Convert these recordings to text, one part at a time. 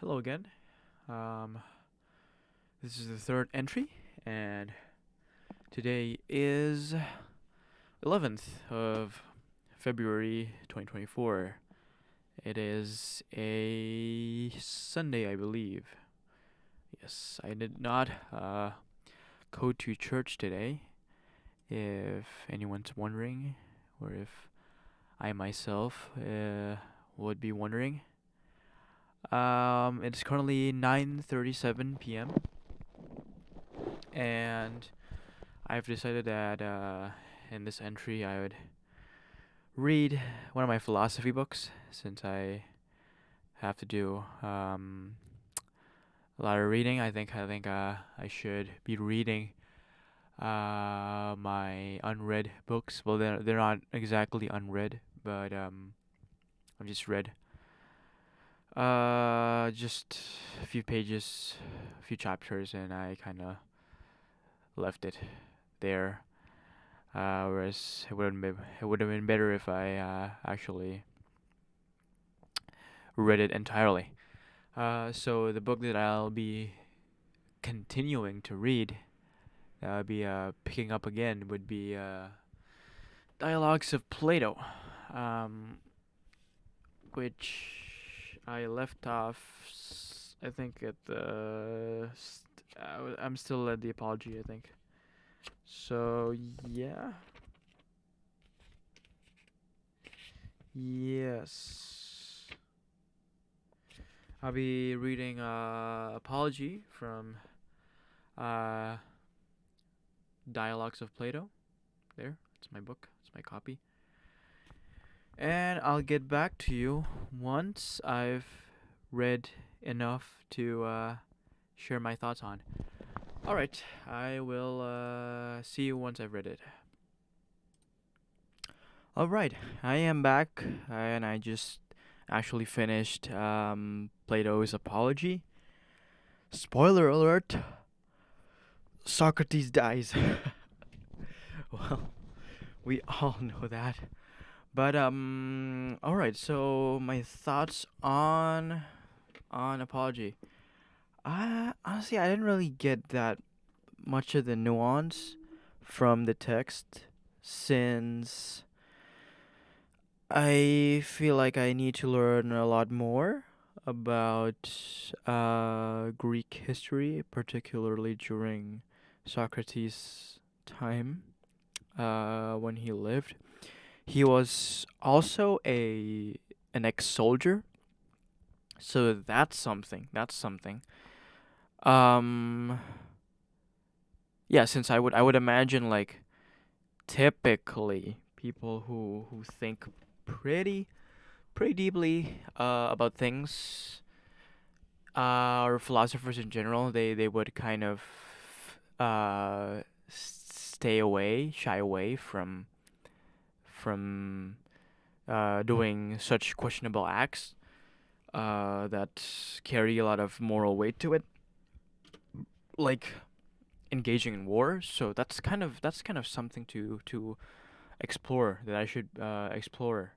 Hello again. Um, this is the third entry, and today is 11th of February 2024. It is a Sunday, I believe. Yes, I did not go to church today, if anyone's wondering, or if I myself would be wondering. It's currently 9:37 p.m. and I've decided that in this entry I would read one of my philosophy books since I have to do a lot of reading. I think I should be reading my unread books. Well, they're not exactly unread, but I've just read just a few pages, a few chapters, and I kind of left it there. Whereas it would have been better if I actually read it entirely. So the book that I'll be continuing to read, that I'll be picking up again, would be Dialogues of Plato, um, which I left off. I think at I'm still at the apology. I think. So yeah. Yes. I'll be reading Apology from uh, Dialogues of Plato. There, it's my book, it's my copy. And I'll get back to you once I've read enough to share my thoughts on. Alright, I will see you once I've read it. Alright, I am back, and I just actually finished Plato's Apology. Spoiler alert, Socrates dies. Well, we all know that. But all right. So my thoughts on Apology. Honestly, I didn't really get that much of the nuance from the text, since I feel like I need to learn a lot more about Greek history, particularly during Socrates' time when he lived. He was also a an ex-soldier, so that's something. That's something. Um, yeah, since I would imagine, like, typically people who think pretty pretty deeply about things, or philosophers in general, they would kind of stay away, shy away from doing such questionable acts that carry a lot of moral weight to it, like engaging in war. So that's kind of something to explore, that I should explore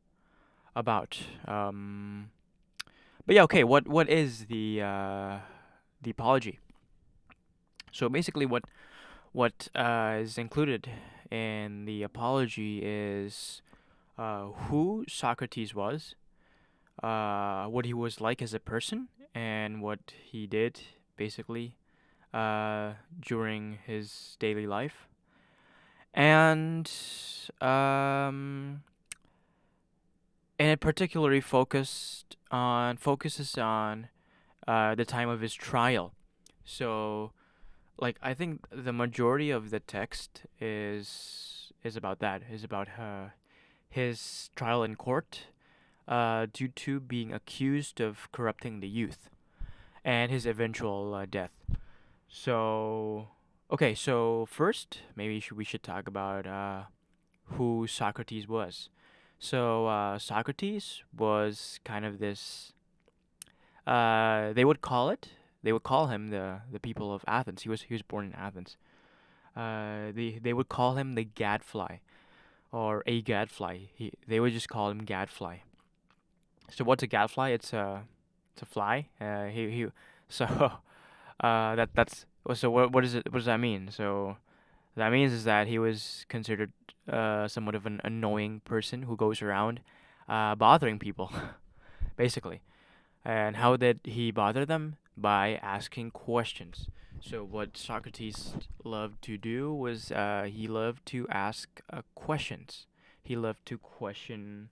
about. But yeah, okay. What is the apology? So basically, what is included in the apology is who Socrates was, what he was like as a person, and what he did basically during his daily life, and um, and it particularly focuses on the time of his trial. So, like, I think the majority of the text is about that, is about his trial in court, due to being accused of corrupting the youth, and his eventual death. So, okay, so first, maybe we should talk about who Socrates was. So, Socrates was kind of this. They would call it. They would call him the people of Athens. He was born in Athens. They would call him the gadfly, or a gadfly. They would just call him gadfly. So what's a gadfly? It's to fly. He so that's so what is it? What does that mean? So that means is that he was considered somewhat of an annoying person who goes around bothering people, basically. And how did he bother them? By asking questions. So what Socrates loved to do was he loved to ask questions. He loved to question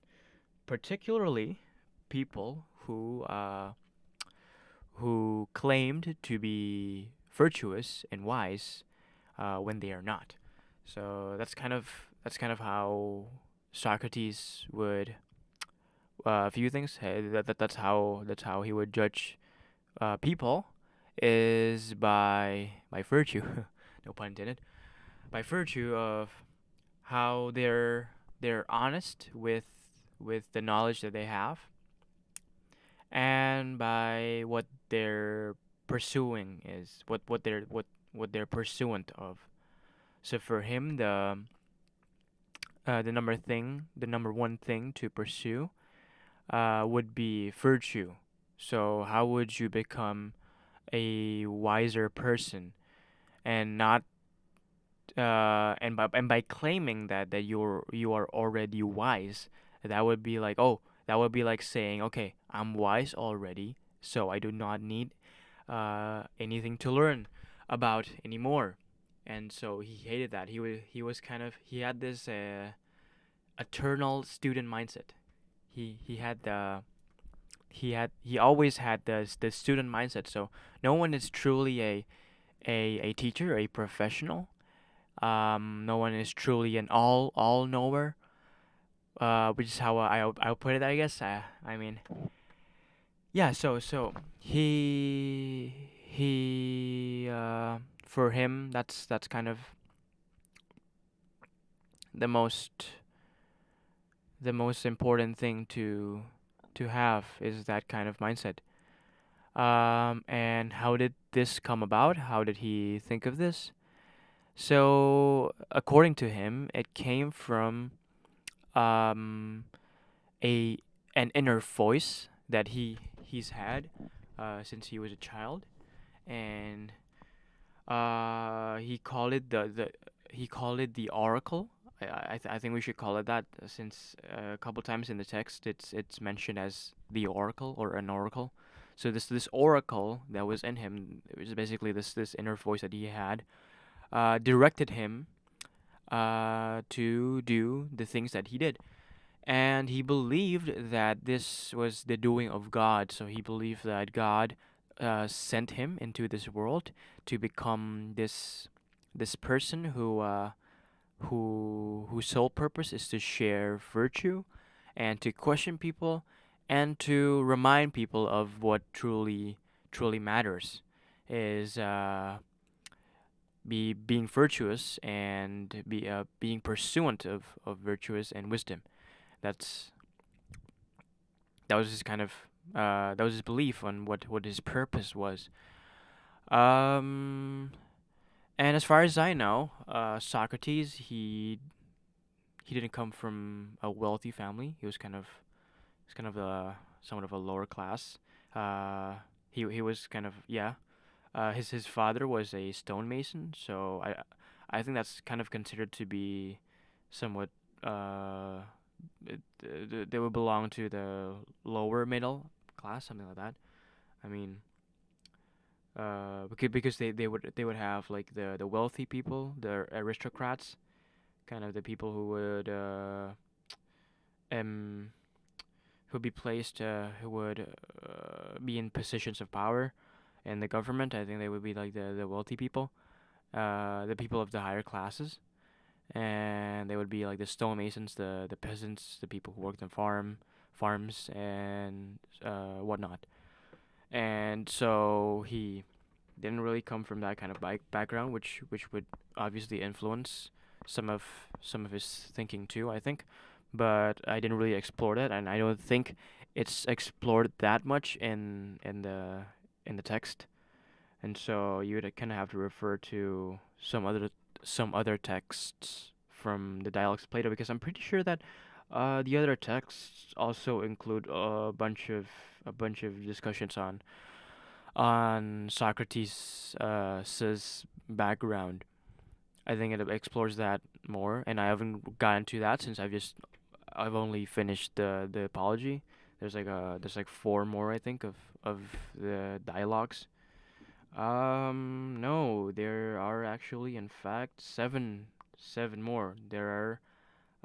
particularly people who claimed to be virtuous and wise when they are not. So that's kind of how Socrates would view things. That's how he would judge people is by virtue, no pun intended, by virtue of how they're honest with the knowledge that they have, and by what they're pursuing is what they're pursuant of. So for him, the number one thing to pursue would be virtue. So how would you become a wiser person, and not and by claiming that you are already wise, that would be like, oh, that would be like saying, okay, I'm wise already, so I do not need anything to learn about anymore. And so he hated that. He had this eternal student mindset. He always had the student mindset. So no one is truly a teacher, a professional. No one is truly an all knower. Which is how I'll put it, I guess. I mean, yeah. So he for him, that's kind of the most the most important thing to have, is that kind of mindset. And how did this come about? How did he think of this? So, according to him, it came from um, a an inner voice that he's had since he was a child, and he called it the oracle. I think we should call it that, since a couple times in the text it's mentioned as the oracle or an oracle. So this oracle that was in him, it was basically this inner voice that he had, directed him to do the things that he did. And he believed that this was the doing of God. So he believed that God sent him into this world to become this person whose sole purpose is to share virtue and to question people and to remind people of what truly matters, is being virtuous and being pursuant of virtuous and wisdom. That's that was his kind of that was his belief on what his purpose was. Um, and as far as I know, Socrates, he didn't come from a wealthy family. He was kind of somewhat of a lower class. Uh, he was kind of, yeah. His father was a stonemason, so I think that's kind of considered to be somewhat they would belong to the lower middle class, something like that. I mean, because they would have like the wealthy people, the aristocrats, kind of the people who would um who be placed who would be in positions of power in the government. I think they would be like the wealthy people, the people of the higher classes, and they would be like the stonemasons, the peasants, the people who worked on farms and whatnot. And so he didn't really come from that kind of background, which would obviously influence some of his thinking too, I think. But I didn't really explore that, and I don't think it's explored that much in the text. And so you would kind of have to refer to some other texts from the dialogues of Plato, because I'm pretty sure that the other texts also include a bunch of a bunch of discussions on Socrates' background. I think it explores that more, and I haven't gotten to that since I've only finished the apology. There's like four more I think of the dialogues. No, there are actually in fact seven more. There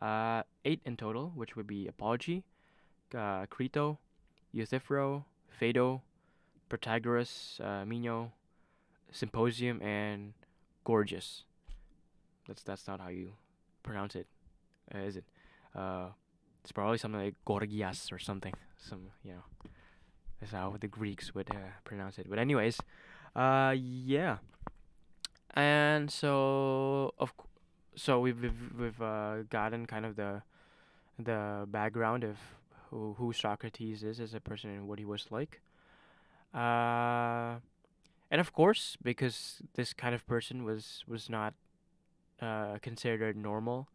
are eight in total, which would be apology, Crito, Euthyphro, Phaedo, Protagoras, Meno, Symposium, and Gorgias. That's not how you pronounce it, is it? Uh, it's probably something like Gorgias or something. That's how the Greeks would pronounce it. But anyways, yeah. And so we've gotten kind of the background of who Socrates is as a person and what he was like. Uh, and of course, because this kind of person was not considered normal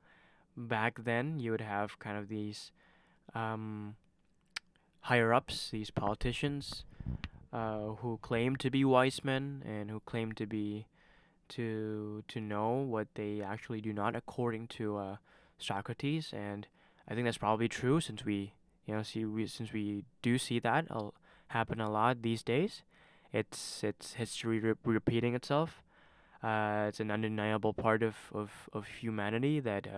back then, you would have kind of these um, higher ups, these politicians, who claim to be wise men and who claim to know what they actually do not, according to Socrates. And I think that's probably true since since we do see that happen a lot these days. It's history repeating itself. It's an undeniable part of humanity that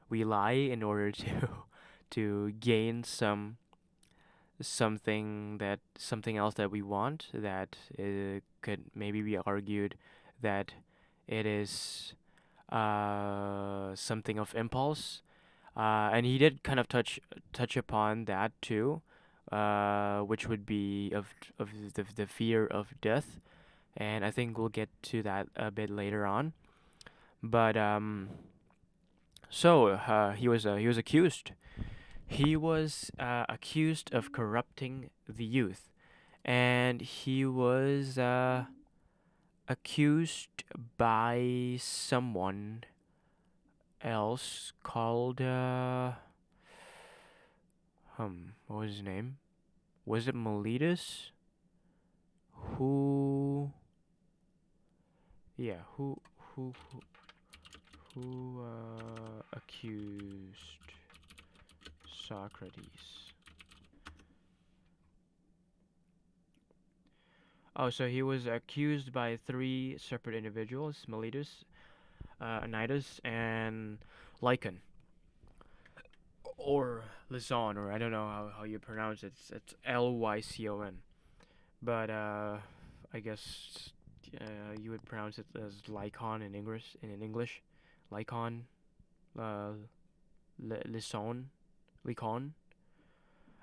we lie in order to to gain something else that we want, that could maybe be argued that it is something of impulse, and he did kind of touch upon that too, which would be of the fear of death, and I think we'll get to that a bit later on. But he was accused. He was accused of corrupting the youth, and he was accused by someone else called what was his name? Was it Miletus? Who? Yeah, who accused Socrates? Oh, so he was accused by three separate individuals: Miletus, Anytus, and Lycon, or Lyson, or I don't know how you pronounce it. It's Lycon, but I guess you would pronounce it as Lycon in English. In English, Lycon, uh, Lyson, Lycon.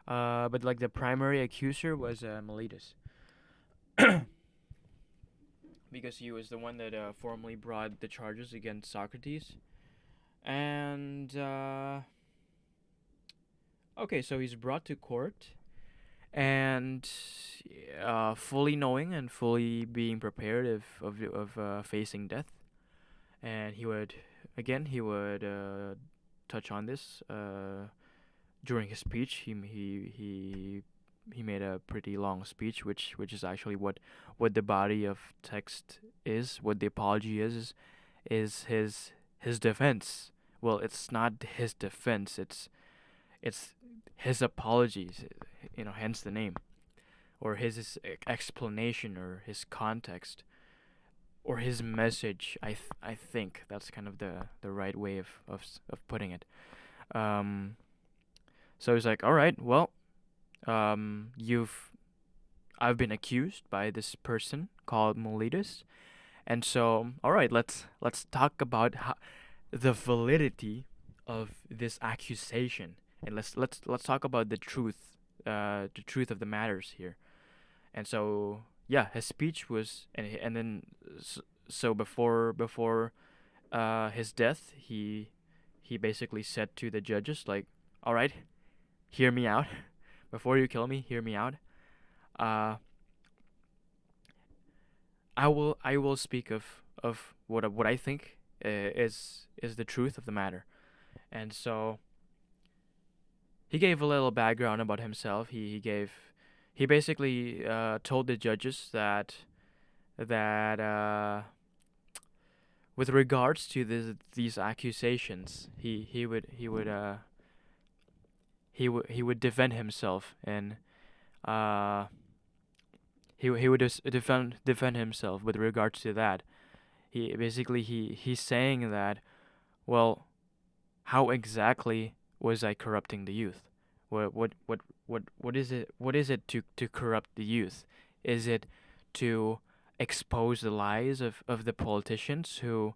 But like the primary accuser was Miletus, because he was the one that formally brought the charges against Socrates. And okay, so he's brought to court, and fully knowing and fully being prepared of facing death. And he would touch on this during his speech. He made a pretty long speech, which is actually what the body of text is, what the apology is his defense. Well, it's not his defense. It's his apologies. Hence the name, or his explanation, or his context, or his message. I think that's kind of the right way of putting it. Um, so he's like, all right, well, you've I've been accused by this person called Miletus, and so all right, let's talk about the validity of this accusation, and let's talk about the truth of the matters here. And so yeah, his speech was, and then so before his death, he basically said to the judges, like, all right, hear me out. Before you kill me, hear me out. Uh, I will speak of what I think is the truth of the matter. And so he gave a little background about himself. He gave he basically told the judges that with regards to these accusations, he would defend himself, and uh, he would defend himself with regards to that. He's saying that, well, how exactly was I corrupting the youth? What is it? What is it to corrupt the youth? Is it to expose the lies of the politicians who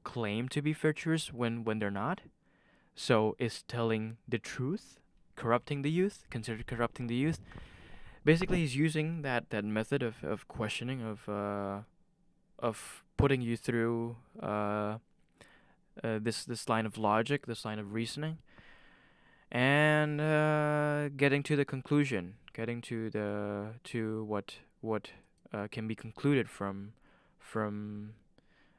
claim to be virtuous when they're not? So is telling the truth corrupting the youth? Considered corrupting the youth? Basically, he's using that method of questioning of putting you through this line of logic, this line of reasoning, and getting to the conclusion, getting to what can be concluded from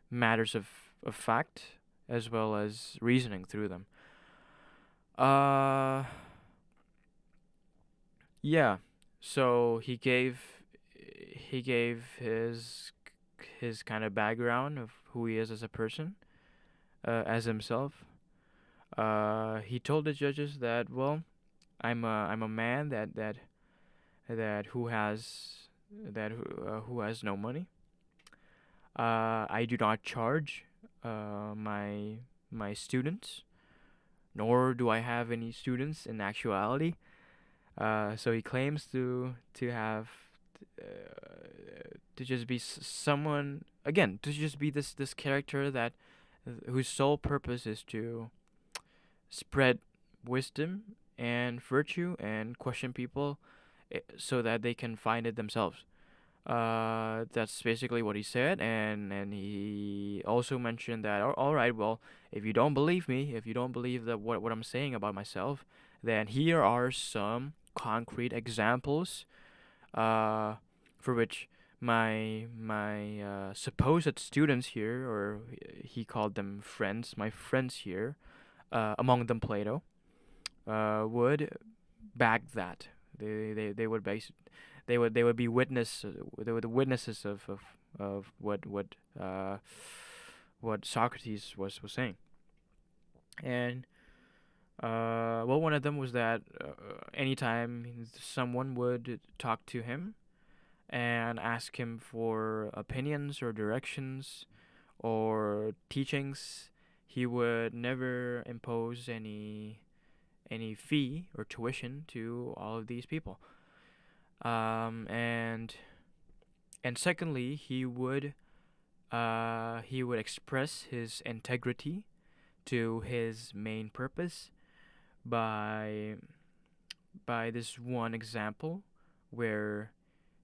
matters of fact as well as reasoning through them. Uh, yeah. So he gave his kind of background of who he is as a person, as himself. He told the judges that, well, I'm a man that who has no money. I do not charge my students, nor do I have any students in actuality. So he claims to have to just be someone again, to just be this character that whose sole purpose is to spread wisdom and virtue and question people, so that they can find it themselves. That's basically what he said, and he also mentioned that, all right, well, if you don't believe me, if you don't believe that what I'm saying about myself, then here are some concrete examples, uh, for which my supposed students here, or he called them friends, my friends here, among them Plato, would back that. They would they would be they were the witnesses of what Socrates was saying. And well, one of them was that anytime someone would talk to him and ask him for opinions or directions or teachings, he would never impose any fee or tuition to all of these people. Um, and and secondly, he would express his integrity to his main purpose by this one example where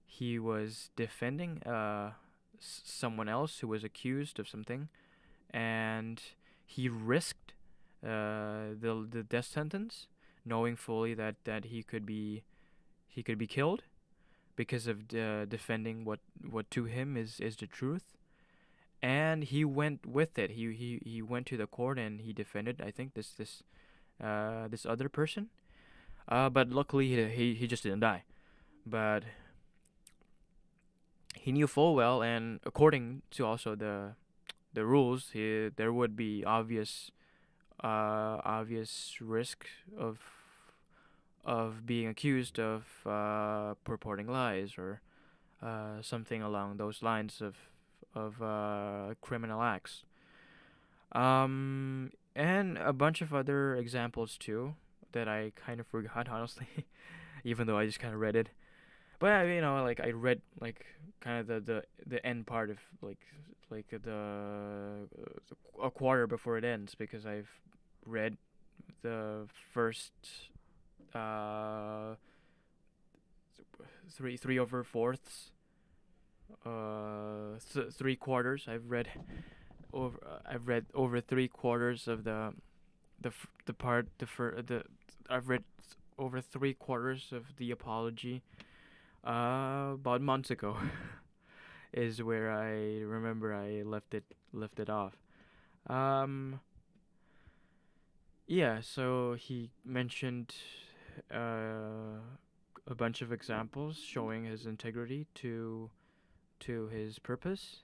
he was defending someone else who was accused of something, and he risked the death sentence, knowing fully that he could be killed because of defending what to him is the truth. And he went with it. He went to the court and he defended, I think, this other person. But luckily he just didn't die. But he knew full well, and according to also the rules, there would be obvious risk of being accused of purporting lies or something along those lines of criminal acts. And a bunch of other examples too that I kind of forgot, honestly, even though I just kind of read it. But like I read like kind of the end part of like a quarter before it ends, because I've read the first uh three over fourths, 3 quarters. I've read over 3 quarters of the part the I've read over 3 quarters of the apology about months ago. Is where I remember I left it off. Um, yeah, so he mentioned uh a bunch of examples showing his integrity to his purpose.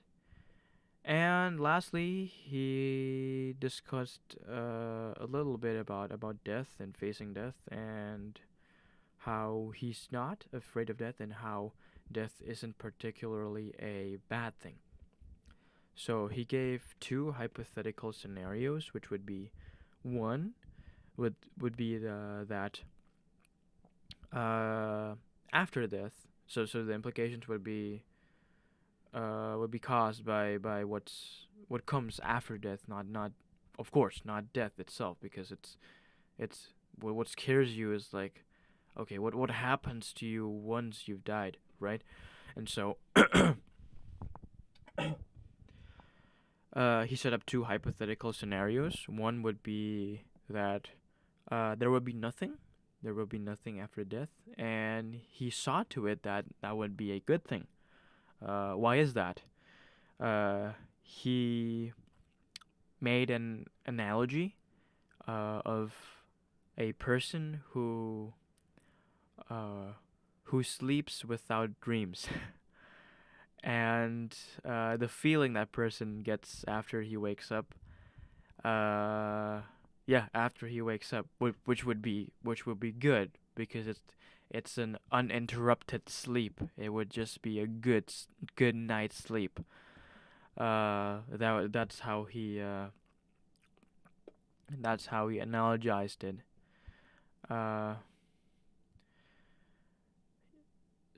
And lastly, he discussed a little bit about death and facing death, and how he's not afraid of death, and how death isn't particularly a bad thing. So he gave two hypothetical scenarios, which would be one would be that uh, after death. So the implications would be caused by what comes after death, not of course not death itself, because it's what scares you is like, okay, what happens to you once you've died, right? And so he set up two hypothetical scenarios. One would be that there would be nothing. There would be nothing after death, and he saw to it that that would be a good thing. Why is that? He made an analogy of a person uh, who sleeps without dreams, and the feeling that person gets after he wakes up. Yeah, after he wakes up, which would be good, because it's an uninterrupted sleep. It would just be a good night's sleep. That's how he analogized it. Uh,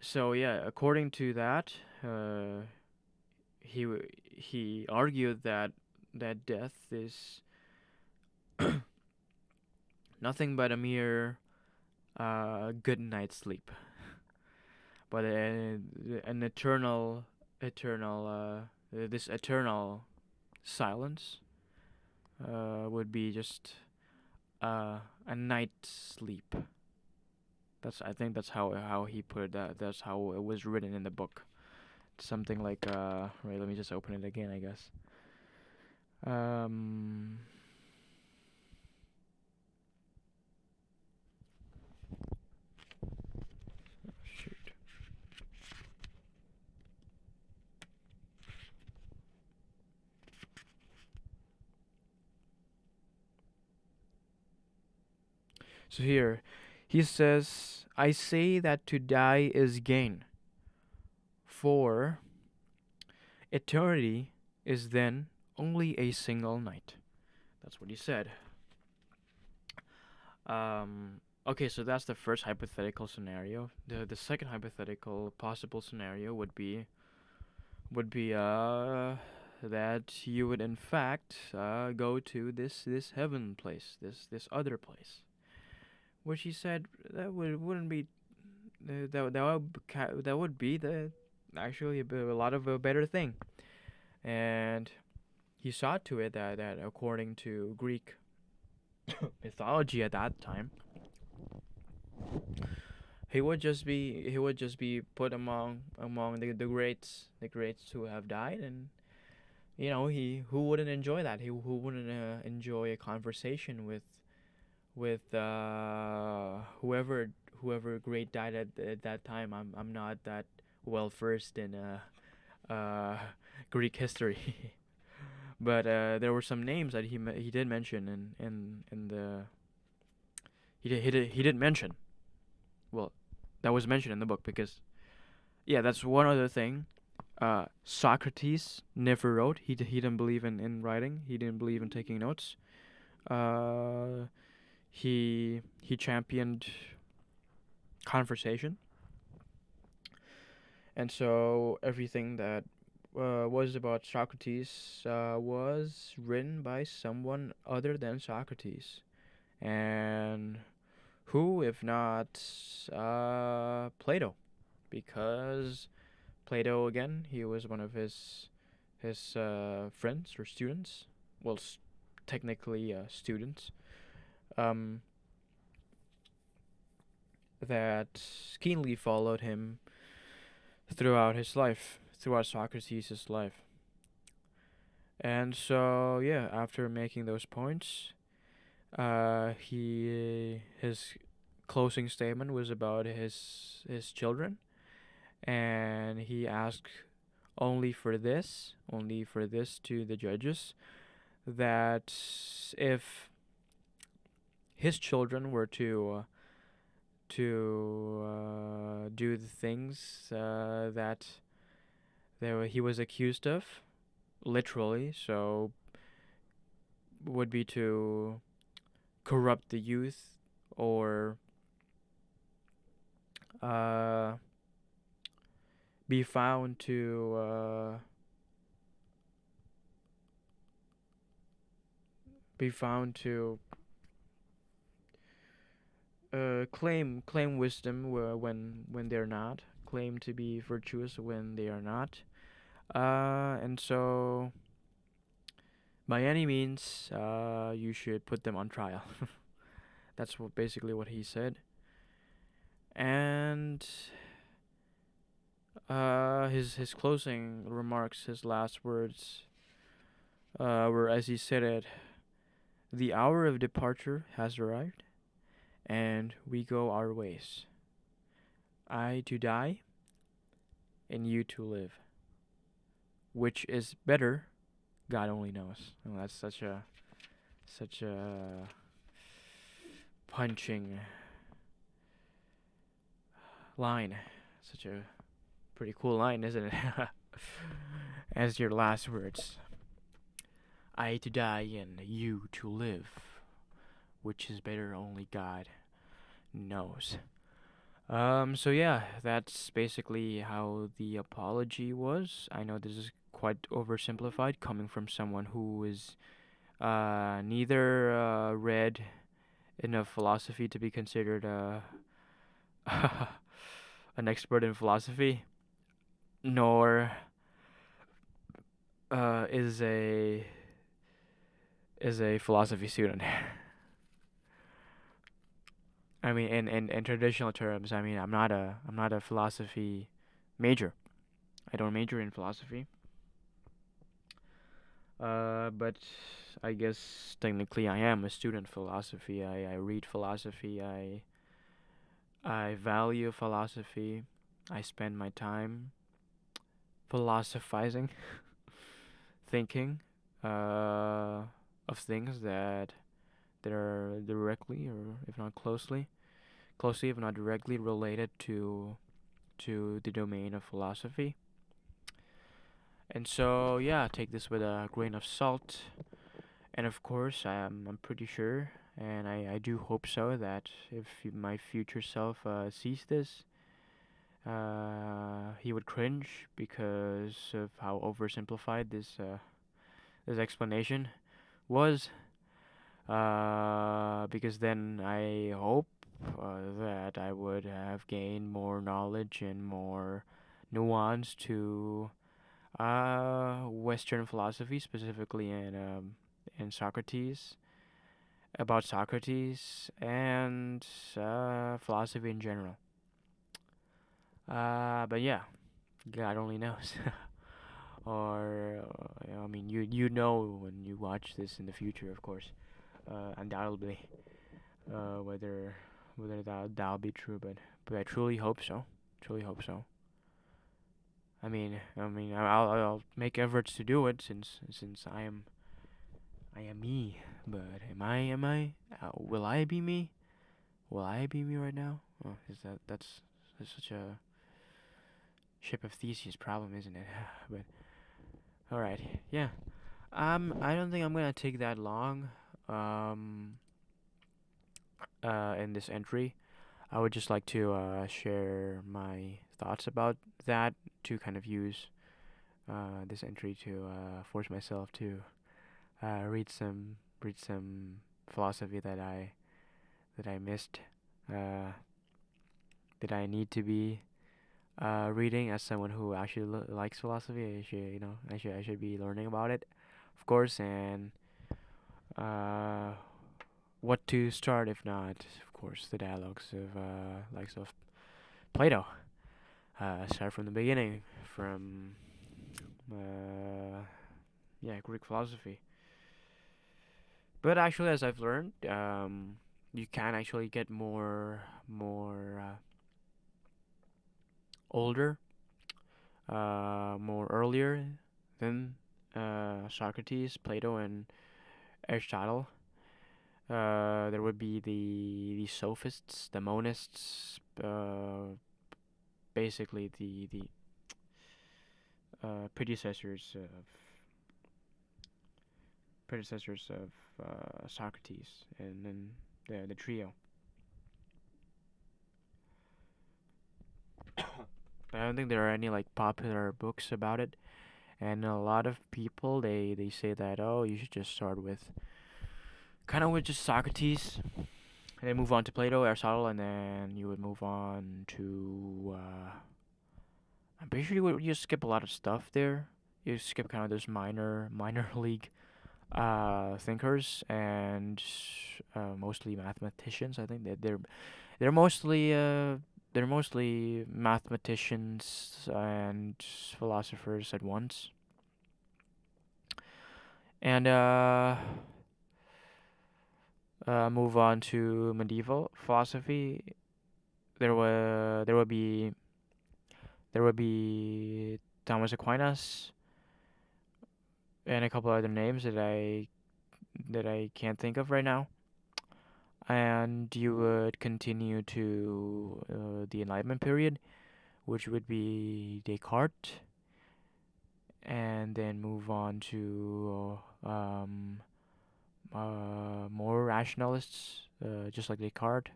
so yeah, according to that, he argued that death is nothing but a mere good night's sleep, but an eternal this eternal silence would be just a night's sleep. I think that's how he put it. That's how it was written in the book. Something like wait, let me just open it again, I guess. Um Shoot. So here he says, I say that to die is gain, for eternity is then only a single night. That's what he said. Okay, so that's the first hypothetical scenario. The second hypothetical possible scenario would be that you would in fact go to this heaven place, this other place, which he said that wouldn't be that would be the actually a lot of a better thing. And he saw to it that according to Greek mythology at that time, he would just be put among the greats who have died. And he who wouldn't enjoy that, who wouldn't enjoy a conversation with whoever great died at that time. I'm not that well versed in uh Greek history. But there were some names that he did mention in the he did mention. Well, that was mentioned in the book, because yeah, that's one other thing. Socrates never wrote. He didn't believe in writing. He didn't believe in taking notes. Uh, he championed conversation, and so everything that was about Socrates was written by someone other than Socrates. And who, if not Plato? Because Plato, again, he was one of his friends or students. Well, technically students. Um, that keenly followed him throughout his life, throughout Socrates' life. And so, yeah, after making those points, he his closing statement was about his children, and he asked only for this to the judges, that if his children were to do the things that he was accused of, literally, so would be to corrupt the youth, or uh, be found to be found to claim wisdom when they're not, claim to be virtuous when they are not, and so by any means you should put them on trial. That's basically what he said. And his closing remarks, his last words, were as he said it: "The hour of departure has arrived, and we go our ways. I to die, and you to live. Which is better, God only knows." Oh, that's such a punching line. Such a pretty cool line, isn't it? As your last words: "I to die, and you to live. Which is better, only God knows." So yeah, that's basically how the apology was. I know this is quite oversimplified, coming from someone who is neither read enough philosophy to be considered an expert in philosophy, nor is a philosophy student. I mean, in traditional terms, I mean, I'm not a philosophy major. I don't major in philosophy. But I guess technically I am a student of philosophy. I read philosophy. I value philosophy. I spend my time philosophizing, thinking of things that are directly, or if not closely if not directly related to the domain of philosophy. And so yeah, take this with a grain of salt. And of course, I'm pretty sure, and I do hope so, that if my future self sees this, he would cringe because of how oversimplified this explanation was. Because then I hope that I would have gained more knowledge and more nuance to Western philosophy, specifically in Socrates, about Socrates, and philosophy in general. But yeah, God only knows. Or I mean, you know when you watch this in the future, of course, undoubtedly, whether that'll be true. But I truly hope so. Truly hope so. I'll make efforts to do it, since I am me. But am I? Will I be me? Will I be me right now? Oh, that's such a ship of Theseus problem, isn't it? But all right, yeah. I don't think I'm gonna take that long. Um, in this entry, I would just like to share my thoughts about that, to kind of use this entry to force myself to read some philosophy that I missed, uh, that I need to be reading as someone who actually likes philosophy. I should be learning about it, of course. And uh, what to start if not, of course, the dialogues of likes of Plato. Start from the beginning, from Greek philosophy. But actually, as I've learned, you can actually get more older, more earlier than Socrates, Plato, and Aristotle. There would be the sophists, the monists, basically the predecessors of Socrates, and then the trio. But I don't think there are any like popular books about it, and a lot of people they say that, oh, you should just start with kind of with just Socrates, and then move on to Plato, Aristotle, and then you would move on to I'm pretty sure you skip a lot of stuff there. You skip kind of those minor league thinkers and mostly mathematicians. I think that they're mostly they're mostly mathematicians and philosophers at once. And move on to medieval philosophy. There would be Thomas Aquinas and a couple other names that I can't think of right now. And you would continue to the Enlightenment period, which would be Descartes, and then move on to more rationalists, just like Descartes.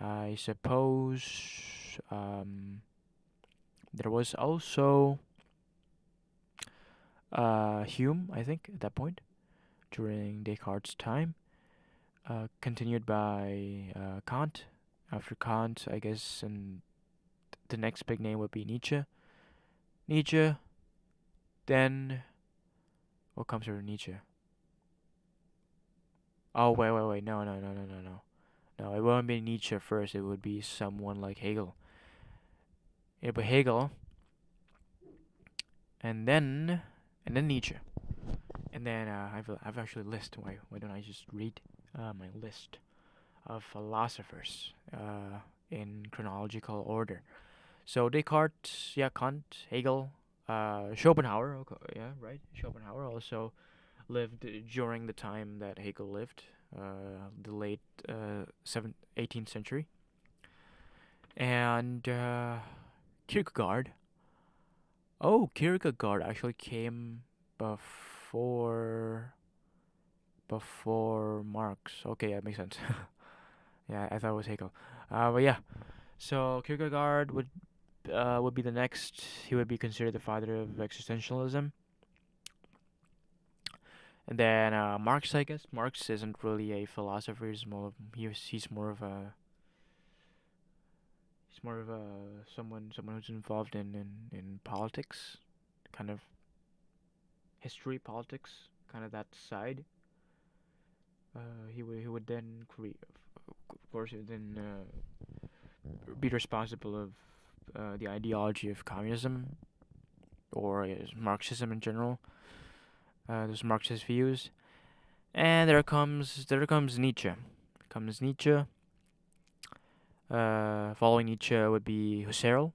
I suppose there was also Hume, I think, at that point during Descartes' time. Continued by Kant. After Kant, I guess, and the next big name would be Nietzsche. Nietzsche. Then what comes after Nietzsche? Oh wait. No. No, it won't be Nietzsche first. It would be someone like Hegel. It would be Hegel, and then Nietzsche, and then I've actually a list. Why don't I just read my list of philosophers in chronological order? So Descartes, yeah, Kant, Hegel, Schopenhauer, okay, yeah, right. Schopenhauer also lived during the time that Hegel lived, the late 18th century, and Kierkegaard. Oh, Kierkegaard actually came before Marx. Okay, that makes sense. Yeah, I thought it was Hegel. But yeah, so Kierkegaard would be the next. He would be considered the father of existentialism. And then Marx, I guess. Marx isn't really a philosopher. He's more of a someone who's involved in politics, kind of history, politics, kind of that side. He would then create, of course, he would then be responsible of the ideology of communism or Marxism in general. Those Marxist views, and there comes Nietzsche. Comes Nietzsche. Following Nietzsche would be Husserl.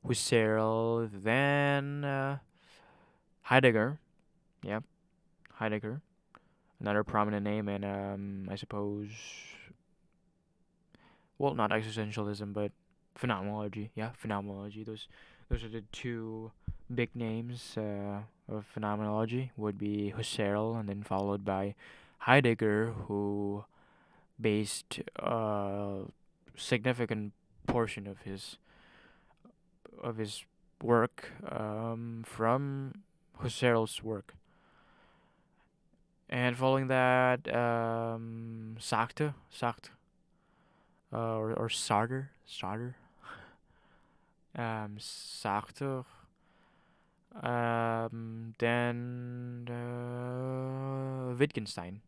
Husserl, then Heidegger. Yeah, Heidegger, another prominent name, and I suppose, well, not existentialism, but phenomenology. Yeah, phenomenology. Those are the two big names of phenomenology. Would be Husserl, and then followed by Heidegger, who based a significant portion of his work from Husserl's work. And following that, or Sartre, Sartre. Then Wittgenstein,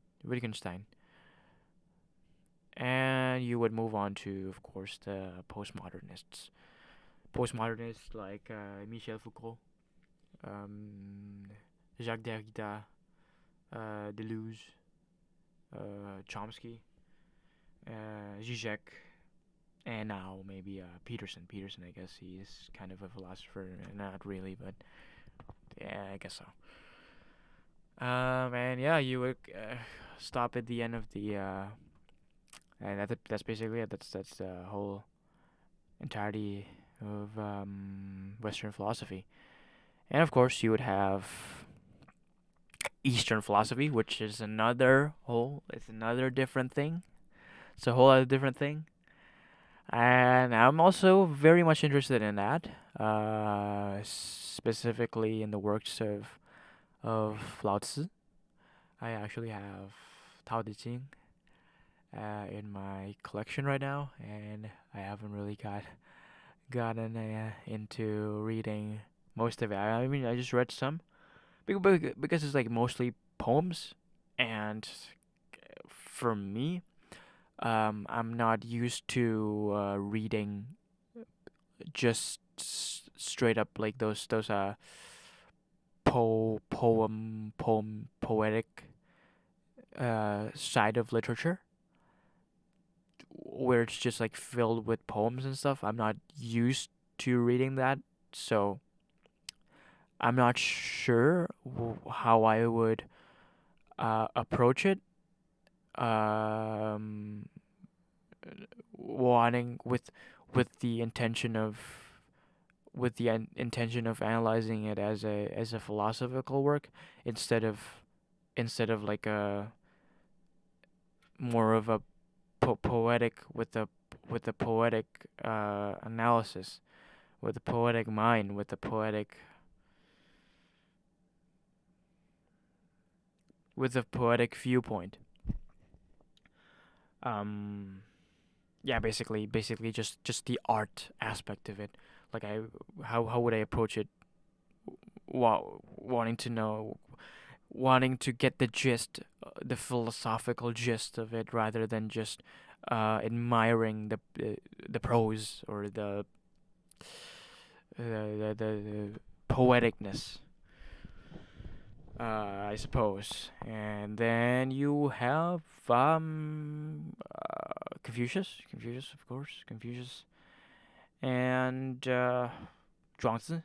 and you would move on to, of course, the postmodernists. Postmodernists like Michel Foucault, um, Jacques Derrida, Deleuze, Chomsky. Zizek, and now maybe Peterson. Peterson, I guess he's kind of a philosopher, not really, but yeah, I guess so. And yeah, you would stop at the end of the and that's basically it. That's the whole entirety of Western philosophy. And of course, you would have Eastern philosophy, which is it's another different thing. It's a whole other different thing. And I'm also very much interested in that, specifically in the works of Lao Tzu. I actually have Tao Te Ching in my collection right now, and I haven't really gotten into reading most of it. I mean, I just read some because it's like mostly poems, and for me, I'm not used to reading just straight up like those poetic side of literature where it's just like filled with poems and stuff. I'm not used to reading that, so I'm not sure how I would approach it. Um, wanting with the intention of intention of analyzing it as a philosophical work instead of like a more of a poetic with a poetic analysis, with a poetic mind, with a poetic viewpoint. Um, yeah, basically just the art aspect of it. Like how would I approach it? Wanting to know, wanting to get the gist, the philosophical gist of it, rather than just admiring the prose or the poeticness, I suppose. And then you have Confucius, of course, Confucius, and Zhuangzi.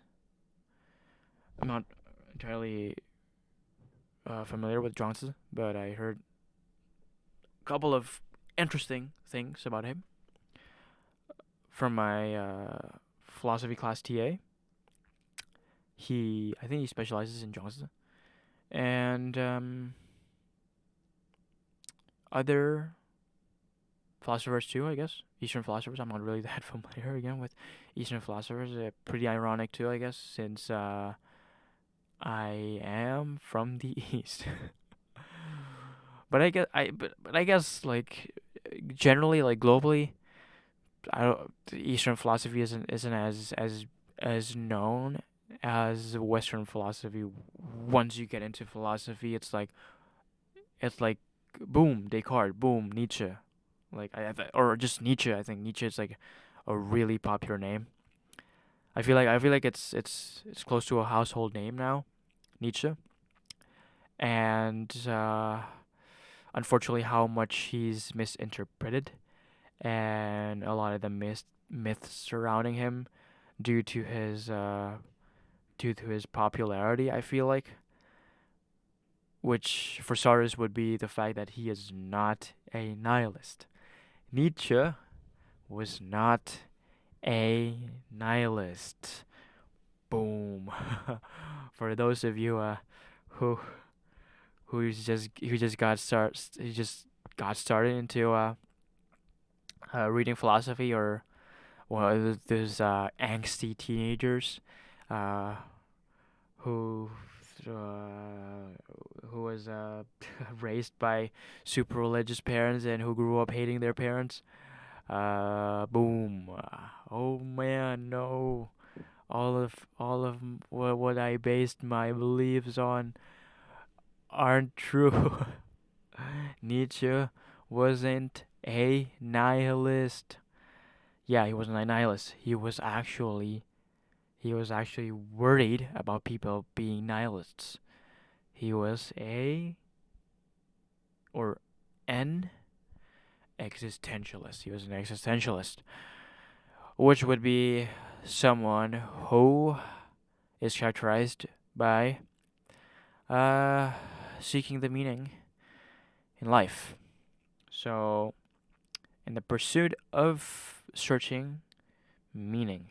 I'm not entirely familiar with Zhuangzi, but I heard a couple of interesting things about him from my philosophy class TA. I think he specializes in Zhuangzi and other philosophers too. I guess Eastern philosophers. I'm not really that familiar again with Eastern philosophers. Pretty ironic too, I guess, since I am from the East. But I guess like generally like globally, I don't, Eastern philosophy isn't as known as Western philosophy. Once you get into philosophy, it's like boom Descartes, boom Nietzsche, like or just Nietzsche. I think Nietzsche is like a really popular name. I feel like it's close to a household name now, Nietzsche, and unfortunately how much he's misinterpreted and a lot of the myths surrounding him due to his popularity. I feel like, which for starters would be the fact that he is not a nihilist. Nietzsche was not a nihilist. Boom. For those of you who who just got started into reading philosophy, or those angsty teenagers uh, who who was raised by super religious parents and who grew up hating their parents. Boom. Oh man, no. All of what I based my beliefs on aren't true. Nietzsche wasn't a nihilist. Yeah, he wasn't a nihilist. He was actually worried about people being nihilists. He was a or an existentialist. He was an existentialist, which would be someone who is characterized by uh, seeking the meaning in life. So, in the pursuit of searching meaning,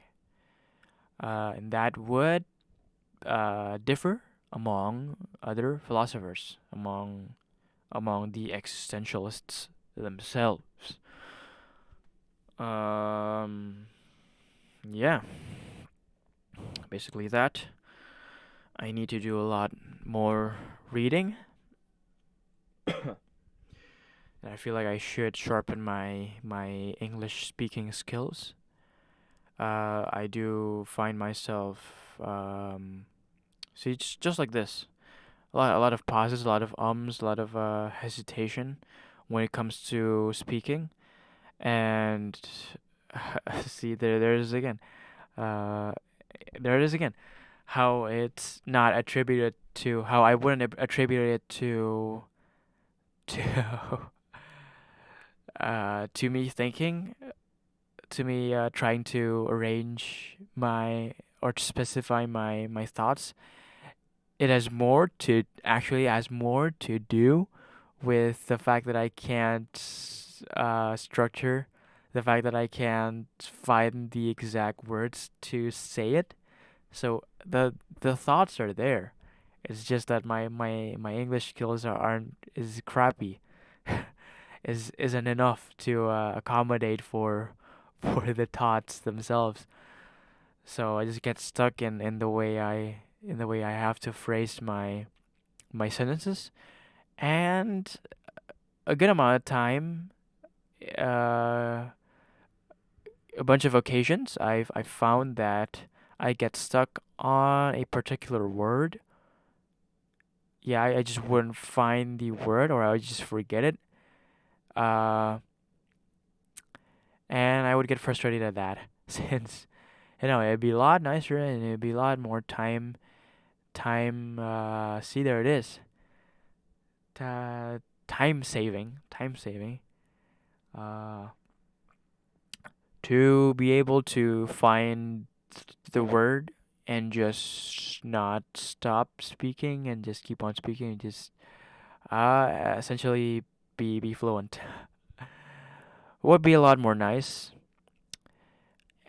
and that would differ among other philosophers, among the existentialists themselves. Um, yeah, basically that. I need to do a lot more reading, and I feel like I should sharpen my English speaking skills. I do find myself see just like this, a lot of pauses, a lot of ums, a lot of hesitation when it comes to speaking, and see there it is again. Uh, there it is again. How it's not attributed to how I wouldn't attribute it to to me thinking, to me trying to arrange my or to specify my thoughts. It has more to do with the fact that I can't structure, the fact that I can't find the exact words to say it. So the thoughts are there. It's just that my English skills aren't is crappy. Isn't enough to accommodate for for the thoughts themselves. So I just get stuck in the way I have to phrase my sentences, and a good amount of time, uh, a bunch of occasions, I've found that I get stuck on a particular word. Yeah, I just wouldn't find the word, or I would just forget it. Uh, and I would get frustrated at that since it'd be a lot nicer and it'd be a lot more see, there it is. Time saving. Uh, to be able to find the word and just not stop speaking and just keep on speaking and just essentially be fluent would be a lot more nice.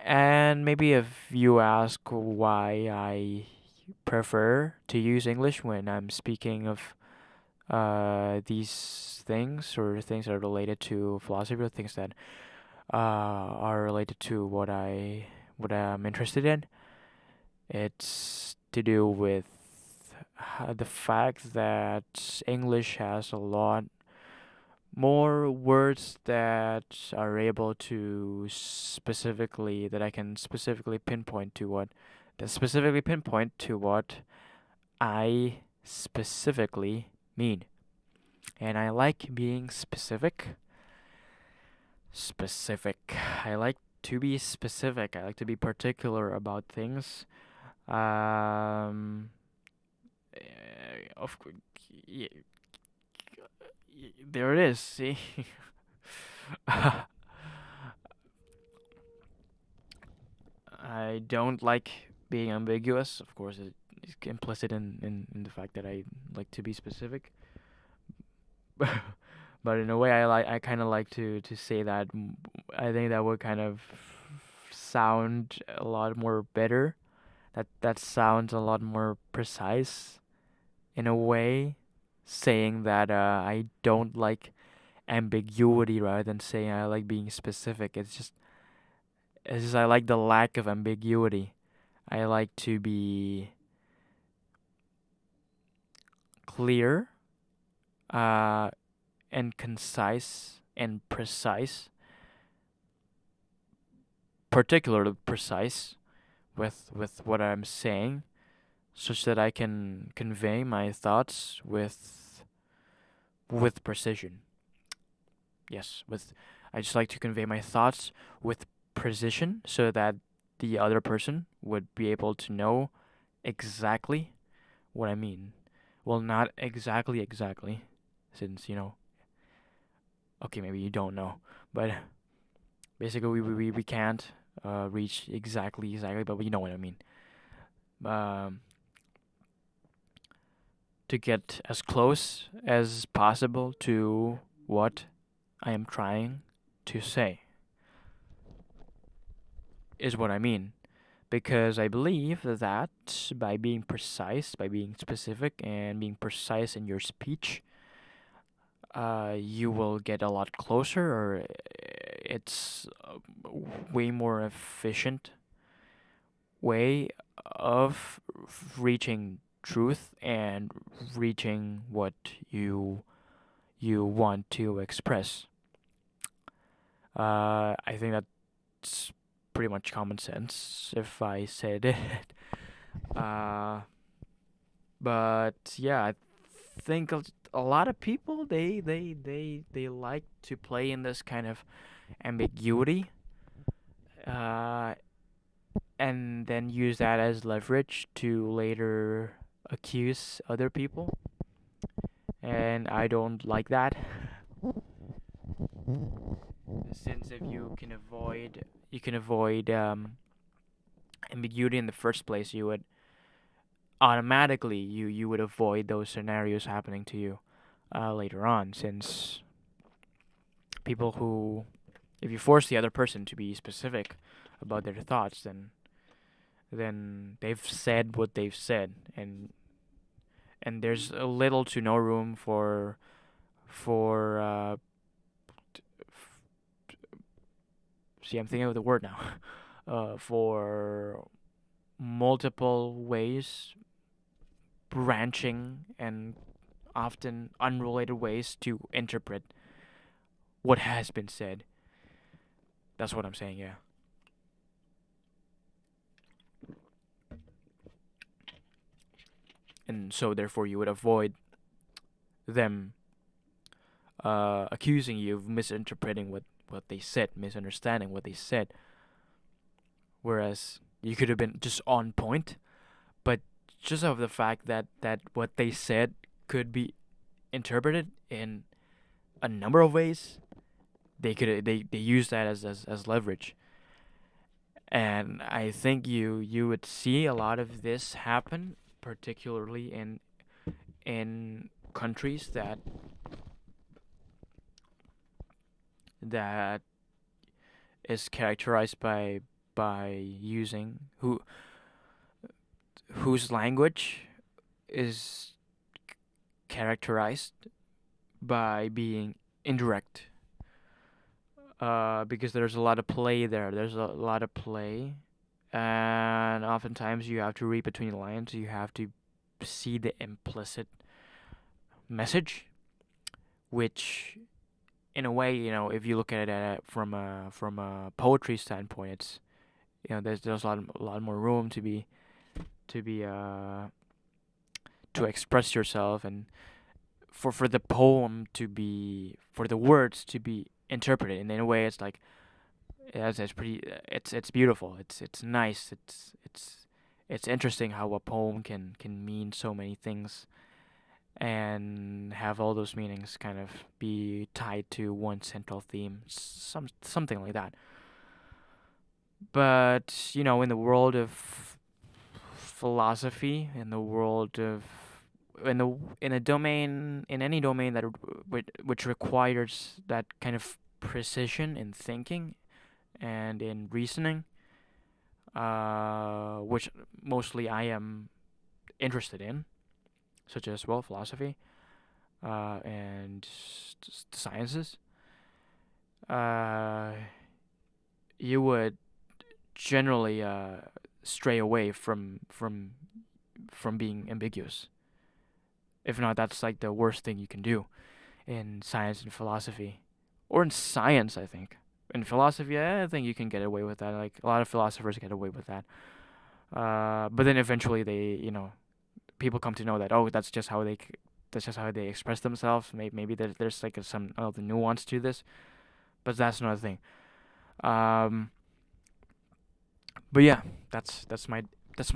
And maybe if you ask why I prefer to use English when I'm speaking of these things, or things that are related to philosophy, or things that are related to what I'm interested in. It's to do with the fact that English has a lot more words that are able to specifically that I can specifically pinpoint to what I specifically mean. And I like being specific. Specific. I like to be specific. I like to be particular about things. Um, of course, there it is. See, I don't like being ambiguous. Of course, it's implicit in the fact that I like to be specific. But in a way, I kind of like to say that. I think that would kind of sound a lot more better. That sounds a lot more precise in a way, saying that I don't like ambiguity rather than saying I like being specific. It's just I like the lack of ambiguity. I like to be clear, uh, and concise and precise, particularly precise with what I'm saying, such that I can convey my thoughts with precision. Yes, with I just like to convey my thoughts with precision so that the other person would be able to know exactly what I mean. Well, not exactly, since Okay, maybe you don't know, but basically we can't reach exactly, but you know what I mean. Um, to get as close as possible to what I am trying to say is what I mean. Because I believe that by being precise, by being specific, and being precise in your speech, you will get a lot closer, or it's a way more efficient way of reaching truth and reaching what you want to express. I think that's pretty much common sense if I said it. Uh, but yeah, I think a lot of people they like to play in this kind of ambiguity, uh, and then use that as leverage to later accuse other people. And I don't like that. Since if you can avoid ambiguity in the first place, you would automatically you would avoid those scenarios happening to you later on. Since people who, if you force the other person to be specific about their thoughts, then they've said what they've said, and there's a little to no room for see, I'm thinking of the word now. For multiple ways, branching and often unrelated ways to interpret what has been said. That's what I'm saying, yeah. And so, therefore, you would avoid them accusing you of misinterpreting what they said, misunderstanding what they said. Whereas you could have been just on point, but just of the fact that what they said could be interpreted in a number of ways, they use that as leverage. And I think you would see a lot of this happen, particularly in countries that is characterized by using whose language is characterized by being indirect. Because there's a lot of play there. There's a lot of play, and oftentimes you have to read between the lines. You have to see the implicit message, which, in a way, if you look at it from a poetry standpoint, it's there's a lot more room to be to express yourself, and for the poem to be, for the words to be interpreted. And in a way, it's like it's pretty, it's beautiful, it's nice, it's interesting how a poem can mean so many things and have all those meanings kind of be tied to one central theme, something like that. But in the world of philosophy, in the world of in a domain, in any domain that which requires that kind of precision in thinking and in reasoning, which mostly I am interested in, such as, well, philosophy, and the sciences, uh, you would generally stray away from being ambiguous. If not, that's like the worst thing you can do in science and philosophy, or in science, I think. In philosophy, I think you can get away with that. Like, a lot of philosophers get away with that. But then eventually people come to know that, oh, that's just how they express themselves. Maybe there's like some other nuance to this, but that's another thing. Um, but yeah, that's my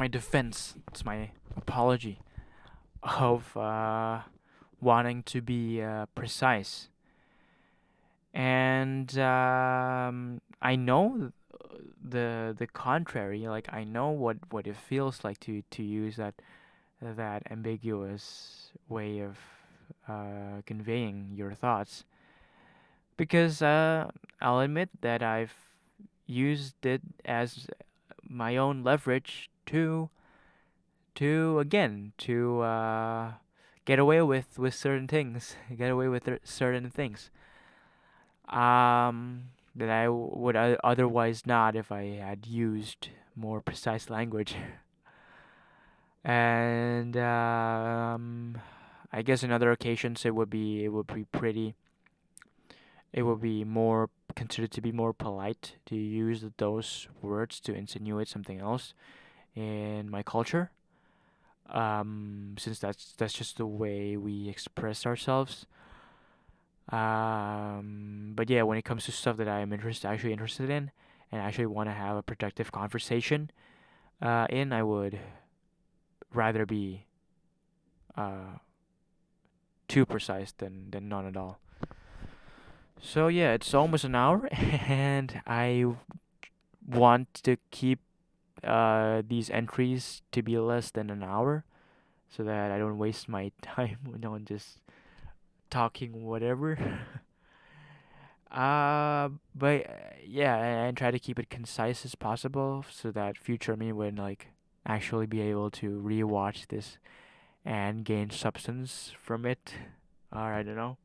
defense. That's my apology of wanting to be precise. And I know the contrary. Like I know what it feels like to use that ambiguous way of conveying your thoughts, because I'll admit that I've used it as my own leverage to again to get away with certain things, get away with certain things that I would otherwise not if I had used more precise language. And I guess in other occasions it would be pretty, it would be more considered to be more polite to use those words to insinuate something else in my culture. Since that's just the way we express ourselves. But yeah, when it comes to stuff that I am actually interested in, and actually want to have a productive conversation, I would rather be uh too precise than none at all. So yeah, it's almost an hour, and I want to keep these entries to be less than an hour, so that I don't waste my time on just talking whatever. But yeah, and try to keep it concise as possible so that future me would like actually be able to rewatch this and gain substance from it. Or I don't know.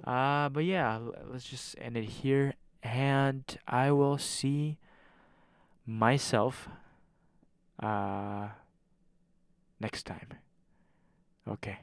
But yeah, let's just end it here, and I will see myself uh next time. Okay.